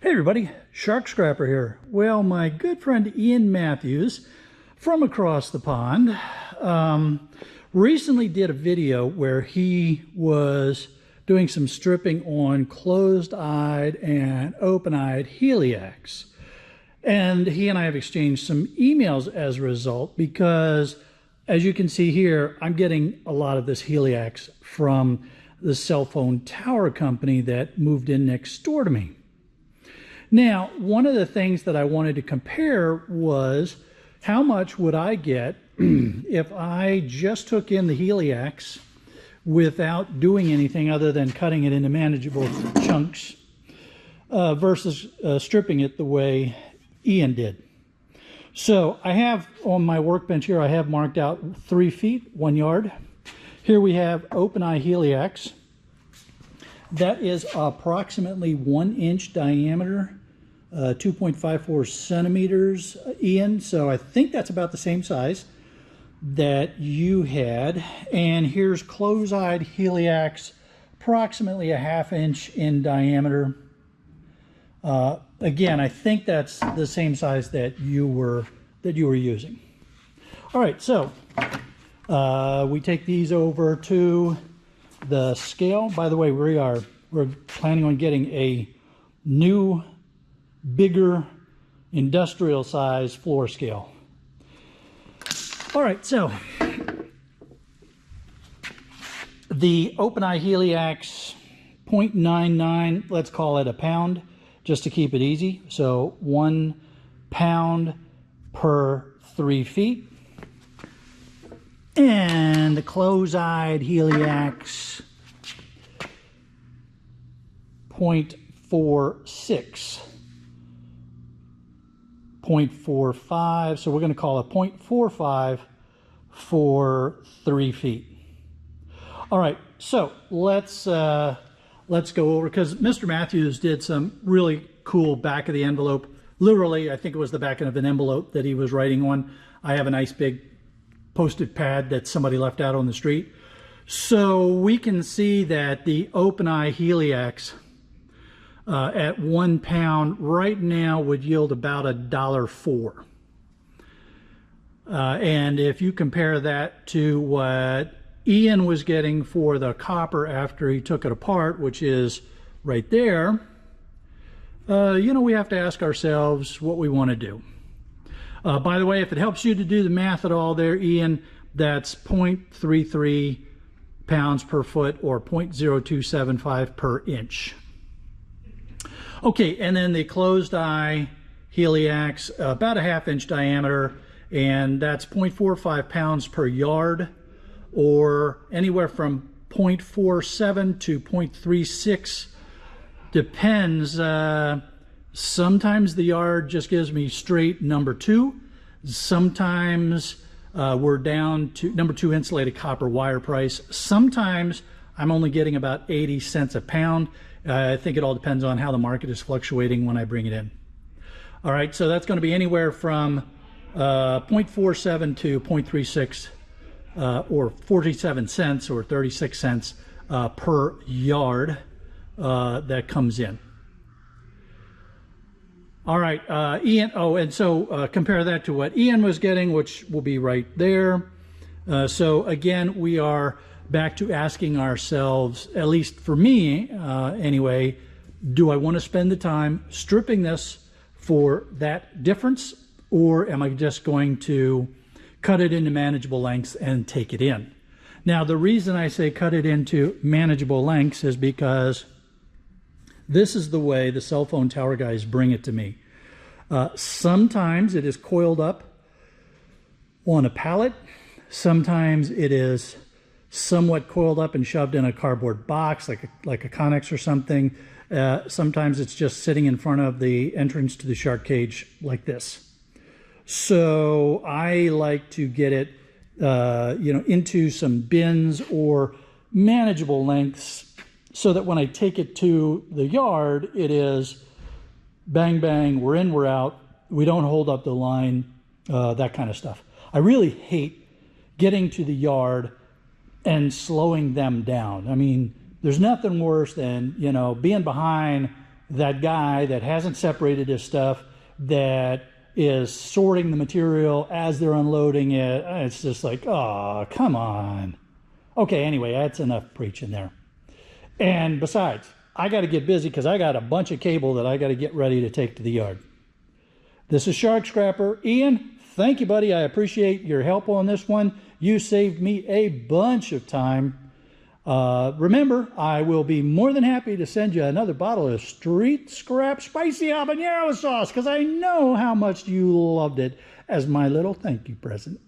Hey everybody, Shark Scrapper here. Well, my good friend Ian Matthews from across the pond recently did a video where he was doing some stripping on closed-eyed and open-eyed Heliax. And he and I have exchanged some emails as a result because, as you can see here, I'm getting a lot of this Heliax from the cell phone tower company that moved in next door to me. Now, one of the things that I wanted to compare was how much would I get if I just took in the Heliax without doing anything other than cutting it into manageable chunks versus stripping it the way Ian did. So I have on my workbench here, I have marked out 3 feet, 1 yard. Here we have open eye Heliax. That is approximately 1 inch diameter, 2.54 centimeters, Ian. So I think that's about the same size that you had. And here's close-eyed Heliax, approximately a 1/2 inch in diameter. Again, I think that's the same size that you were using. All right, so we take these over to the scale. By the way, we're planning on getting a new, bigger, industrial size floor scale. All right, so the open eye Heliax 0.99, let's call it a pound, just to keep it easy. So 1 pound per 3 feet. And the close-eyed Heliax 0.46, 0.45. So we're going to call it 0.45 for 3 feet. All right, so let's go over, because Mr. Matthews did some really cool back of the envelope. Literally, I think it was the back of an envelope that he was writing on. I have a nice big posted pad that somebody left out on the street. So we can see that the open eye Heliax at 1 pound right now would yield about $1.04. And if you compare that to what Ian was getting for the copper after he took it apart, which is right there, you know, we have to ask ourselves what we want to do. By the way, if it helps you to do the math at all there, Ian, that's 0.33 pounds per foot or 0.0275 per inch. Okay, and then the closed eye Heliax, about a 1/2 inch diameter, and that's 0.45 pounds per yard, or anywhere from 0.47 to 0.36, depends. Sometimes the yard just gives me straight number 2. Sometimes we're down to number 2 insulated copper wire price. Sometimes I'm only getting about 80 cents a pound. I think it all depends on how the market is fluctuating when I bring it in. All right, so that's going to be anywhere from 0.47 to 0.36 or 47 cents or 36 cents per yard that comes in. All right, Ian, and so compare that to what Ian was getting, which will be right there. So again, we are back to asking ourselves, at least for me anyway, do I want to spend the time stripping this for that difference, or am I just going to cut it into manageable lengths and take it in? Now, the reason I say cut it into manageable lengths is because this is the way the cell phone tower guys bring it to me. Sometimes it is coiled up on a pallet. Sometimes it is somewhat coiled up and shoved in a cardboard box, like a Connex or something. Sometimes it's just sitting in front of the entrance to the shark cage like this. So I like to get it, you know, into some bins or manageable lengths, so that when I take it to the yard, it is bang, bang, we're in, we're out, we don't hold up the line, that kind of stuff. I really hate getting to the yard and slowing them down. I mean, there's nothing worse than, you know, being behind that guy that hasn't separated his stuff, that is sorting the material as they're unloading it. It's just like, oh, come on. Okay, anyway, that's enough preaching there. And besides, I got to get busy because I got a bunch of cable that I got to get ready to take to the yard. This is Shark Scrapper. Ian, thank you, buddy. I appreciate your help on this one. You saved me a bunch of time. Remember, I will be more than happy to send you another bottle of Street Scrap Spicy Habanero Sauce because I know how much you loved it as my little thank you present.